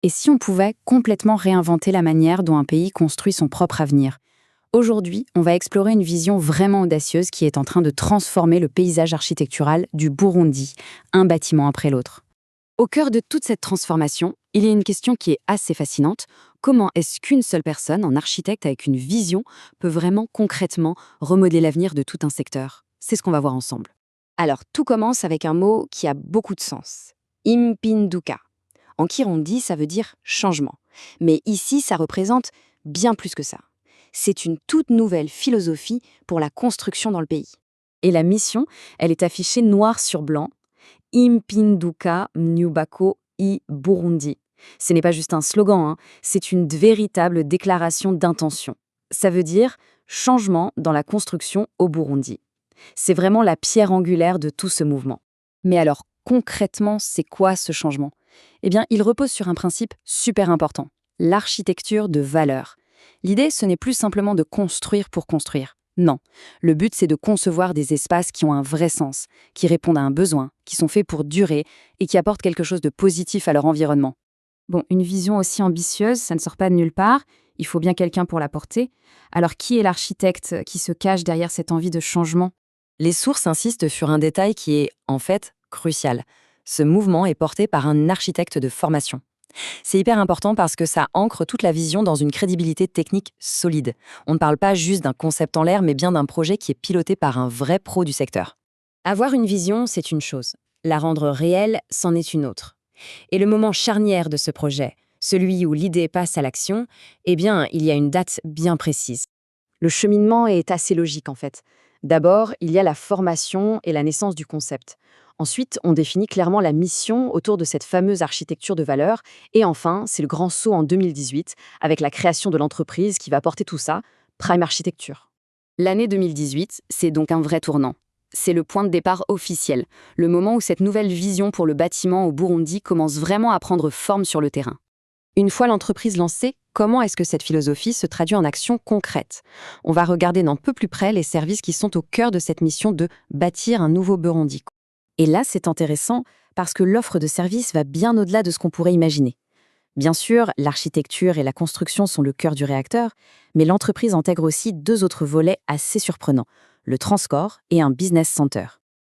Et si on pouvait complètement réinventer la manière dont un pays construit son propre avenir? Aujourd'hui, on va explorer une vision vraiment audacieuse qui est en train de transformer le paysage architectural du Burundi, un bâtiment après l'autre. Au cœur de toute cette transformation, il y a une question qui est assez fascinante. Comment est-ce qu'une seule personne, un architecte avec une vision, peut vraiment concrètement remodeler l'avenir de tout un secteur? C'est ce qu'on va voir ensemble. Alors, tout commence avec un mot qui a beaucoup de sens. Impinduka. En Kirundi, ça veut dire changement. Mais ici, ça représente bien plus que ça. C'est une toute nouvelle philosophie pour la construction dans le pays. Et la mission, elle est affichée noir sur blanc. Impinduka Mnyubako i Burundi. Ce n'est pas juste un slogan, c'est une véritable déclaration d'intention. Ça veut dire changement dans la construction au Burundi. C'est vraiment la pierre angulaire de tout ce mouvement. Mais alors, concrètement, c'est quoi ce changement? Eh bien, il repose sur un principe super important, l'architecture de valeur. L'idée, ce n'est plus simplement de construire pour construire. Non, le but, c'est de concevoir des espaces qui ont un vrai sens, qui répondent à un besoin, qui sont faits pour durer et qui apportent quelque chose de positif à leur environnement. Bon, une vision aussi ambitieuse, ça ne sort pas de nulle part, il faut bien quelqu'un pour la porter. Alors qui est l'architecte qui se cache derrière cette envie de changement? Les sources insistent sur un détail qui est, en fait, crucial. Ce mouvement est porté par un architecte de formation. C'est hyper important parce que ça ancre toute la vision dans une crédibilité technique solide. On ne parle pas juste d'un concept en l'air, mais bien d'un projet qui est piloté par un vrai pro du secteur. Avoir une vision, c'est une chose. La rendre réelle, c'en est une autre. Et le moment charnière de ce projet, celui où l'idée passe à l'action, eh bien, il y a une date bien précise. Le cheminement est assez logique en fait. D'abord, il y a la formation et la naissance du concept. Ensuite, on définit clairement la mission autour de cette fameuse architecture de valeur. Et enfin, c'est le grand saut en 2018, avec la création de l'entreprise qui va porter tout ça, Prime Architecture. L'année 2018, c'est donc un vrai tournant. C'est le point de départ officiel, le moment où cette nouvelle vision pour le bâtiment au Burundi commence vraiment à prendre forme sur le terrain. Une fois l'entreprise lancée, comment est-ce que cette philosophie se traduit en actions concrètes? On va regarder d'un peu plus près les services qui sont au cœur de cette mission de bâtir un nouveau Burundi. Et là, c'est intéressant parce que l'offre de services va bien au-delà de ce qu'on pourrait imaginer. Bien sûr, l'architecture et la construction sont le cœur du réacteur, mais l'entreprise intègre aussi deux autres volets assez surprenants, le transport et un business center.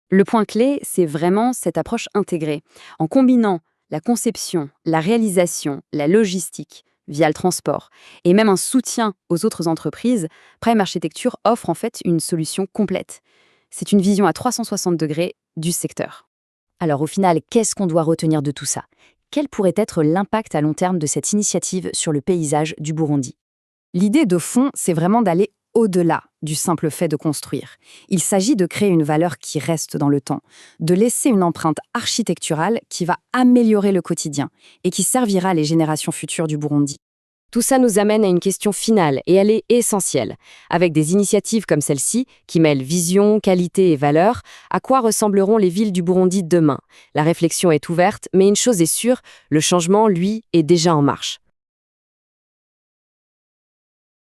Le point clé, c'est vraiment cette approche intégrée, en combinant la conception, la réalisation, la logistique via le transport et même un soutien aux autres entreprises. Prime Architecture offre en fait une solution complète. C'est une vision à 360 degrés du secteur. Alors au final, qu'est-ce qu'on doit retenir de tout ça? Quel pourrait être l'impact à long terme de cette initiative sur le paysage du Burundi? L'idée de fond, c'est vraiment d'aller au-delà du simple fait de construire. Il s'agit de créer une valeur qui reste dans le temps, de laisser une empreinte architecturale qui va améliorer le quotidien et qui servira les générations futures du Burundi. Tout ça nous amène à une question finale, et elle est essentielle. Avec des initiatives comme celle-ci, qui mêlent vision, qualité et valeur, à quoi ressembleront les villes du Burundi demain? La réflexion est ouverte, mais une chose est sûre, le changement, lui, est déjà en marche.